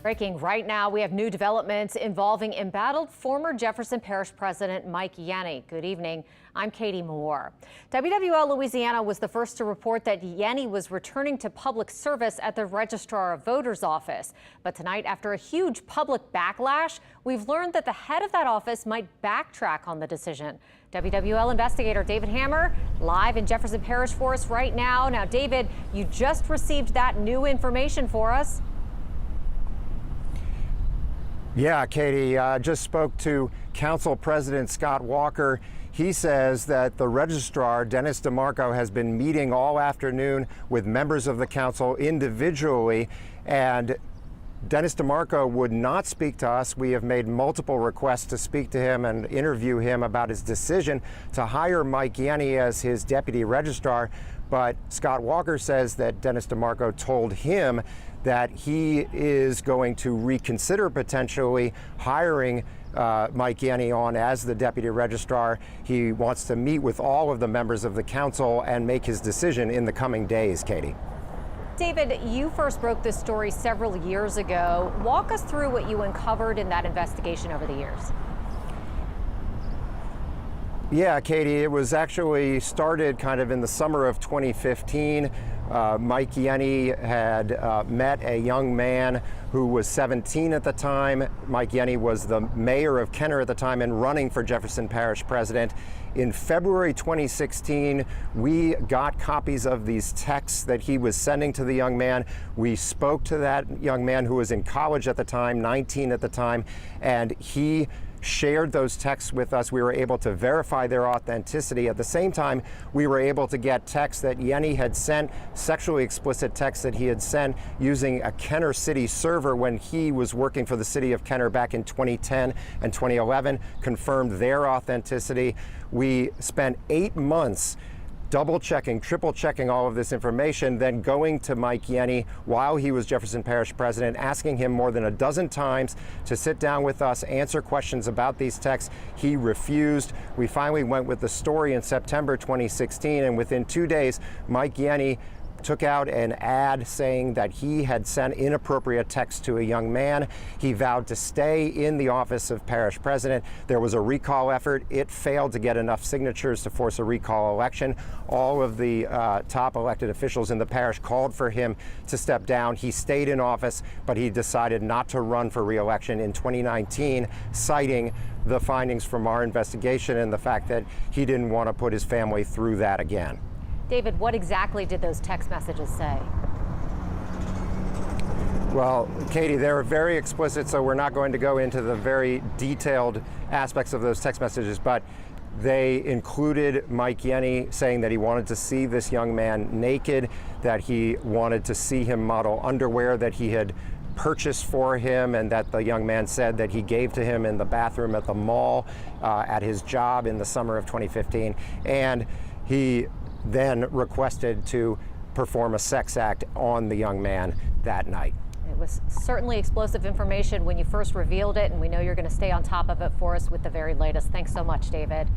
Breaking right now, we have new developments involving embattled former Jefferson Parish President Mike Yenni. Good evening. I'm Katie Moore. WWL Louisiana was the first to report that Yenni was returning to public service at the Registrar of Voters office. But tonight, after a huge public backlash, we've learned that the head of that office might backtrack on the decision. WWL investigator David Hammer live in Jefferson Parish for us right now. Now, David, you just received that new information for us. Yeah, Katie, just spoke to Council President Scott Walker. He says that the registrar, Dennis DeMarco, has been meeting all afternoon with members of the council individually, and Dennis DeMarco would not speak to us. We have made multiple requests to speak to him and interview him about his decision to hire Mike Yenni as his deputy registrar. But Scott Walker says that Dennis DeMarco told him that he is going to reconsider potentially hiring Mike Yenni on as the deputy registrar. He wants to meet with all of the members of the council and make his decision in the coming days, Katie. David, you first broke this story several years ago. Walk us through what you uncovered in that investigation over the years. Yeah, Katie, it was actually started kind of in the summer of 2015. Mike Yenni had met a young man who was 17 at the time. Mike Yenni was the mayor of Kenner at the time and running for Jefferson Parish president. In February 2016, we got copies of these texts that he was sending to the young man. We spoke to that young man who was in college at the time, 19 at the time, and he shared those texts with us. We were able to verify their authenticity. At the same time, we were able to get texts that Yenni had sent, sexually explicit texts that he had sent using a Kenner City server when he was working for the city of Kenner back in 2010 and 2011, confirmed their authenticity. We spent 8 months double-checking, triple-checking all of this information, then going to Mike Yenni while he was Jefferson Parish president, asking him more than a dozen times to sit down with us, answer questions about these texts. He refused. We finally went with the story in September 2016, and within 2 days, Mike Yenni took out an ad saying that he had sent inappropriate texts to a young man. He vowed to stay in the office of parish president. There was a recall effort. It failed to get enough signatures to force a recall election. All of the top elected officials in the parish called for him to step down. He stayed in office, but he decided not to run for re-election in 2019, citing the findings from our investigation and the fact that he didn't want to put his family through that again. David, what exactly did those text messages say? Well, Katie, they were very explicit, so we're not going to go into the very detailed aspects of those text messages, but they included Mike Yenni saying that he wanted to see this young man naked, that he wanted to see him model underwear that he had purchased for him, and that the young man said that he gave to him in the bathroom at the mall at his job in the summer of 2015. And he then requested to perform a sex act on the young man that night. It was certainly explosive information when you first revealed it, and we know you're going to stay on top of it for us with the very latest. Thanks so much, David.